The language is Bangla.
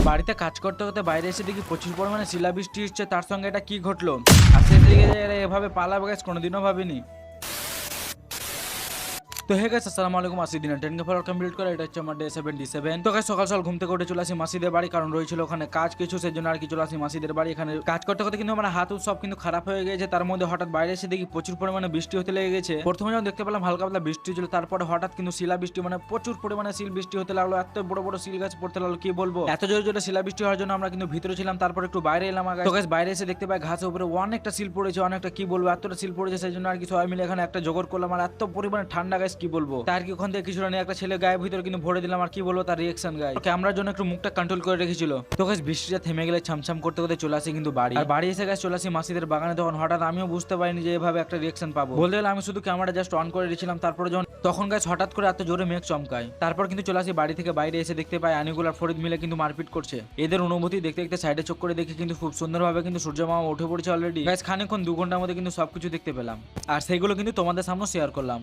বাড়িতে কাজ করতে করতে বাইরে এসে দেখি প্রচুর পরিমাণে শিলাবৃষ্টি হচ্ছে, তার সঙ্গে এটা কি ঘটলো। আর সে দিকে এভাবে পালাবে গাইস কোনোদিনও ভাবিনি। তো হে গাইস আসসালামু আলাইকুম, 80 দিনের 10K ফলোয়ার কমপ্লিট করে এটা হচ্ছে আমার ডে 77। তো গাইস সকাল সকাল ঘুম থেকে উঠে চলে আসি মাসিদের বাড়ি, কারণ রয়েছিল ওখানে কাজ কিছু, সেজন্য আর কি চলে আসি মাসিদের বাড়ি। এখানে কাজ করতে করতে কিন্তু আমার হাত সব কিন্তু খারাপ হয়ে গেছে। তার মধ্যে হঠাৎ বাইরে এসে দেখি প্রচুর পরিমাণে বৃষ্টি হতে লেগে গেছে। প্রথমে যখন দেখতে পেলাম হালকা পাতলা বৃষ্টি ছিল, তারপরে হঠাৎ কিন্তু শিলা বৃষ্টি, মানে প্রচুর পরিমাণে শিল বৃষ্টি হতে লাগলো। এত বড় বড় শিল গাছ পড়তে লাগলো, কি বলবো। এত জোরে জোরে শিলা বৃষ্টি হওয়ার জন্য আমরা কিন্তু ভিতরে ছিলাম, তারপর একটু বাইরে এলাম। আগে তো গাইস বাইরে এসে দেখতে পাই ঘাসের উপরে অনেকটা শিল পড়েছে, অনেকটা কি বলবো এতটা শিল পড়েছে, সেই জন্য আর কি সবাই মিলে এখানে একটা জোগাড় করলাম। আর এত পরিমাণে ঠান্ডা গাইস কি বলবো। তার কি ওখান থেকে কিছুটা নিয়ে একটা ছেলে গায়ের ভিতরে কিন্তু ভরে দিলাম। আর কি বলবো তার রিয়াকশন গায়ে ক্যামেরার জন্য একটু মুখটা কন্ট্রোল করে রেখেছিল। তো গাইস বৃষ্টিটা থেমে গেলে ছামছাম করতে করতে চলে আসি কিন্তু বাড়ি। আর বাড়ি এসে গাইস চলে আসি মাসিদের বাগানে। তখন হঠাৎ আমিও বুঝতে পারিনি যে এভাবে একটা রিয়াকশন পাবো। বলতে গেলে আমি শুধু ক্যামেরা জাস্ট অন করে রেখেছিলাম, তারপরে যখন তখন গাইস হঠাৎ করে এত জোরে মেঘ চমকায়। তারপর কিন্তু চলে আসি বাড়ি থেকে বাইরে এসে দেখতে পাই আনিকুল আর ফরিদ মিলে কিন্তু মারপিট করছে। এদের অনুভূতি দেখতে দেখতে সাইডে চোখ করে দেখি কিন্তু খুব সুন্দরভাবে কিন্তু সূর্য মামা উঠে পড়েছে অলরেডি। গাইস খানিকক্ষণ 2 ঘন্টার মধ্যে কিন্তু সবকিছু দেখতে পেলাম, আর সেইগুলো কিন্তু তোমাদের সামনে শেয়ার করলাম।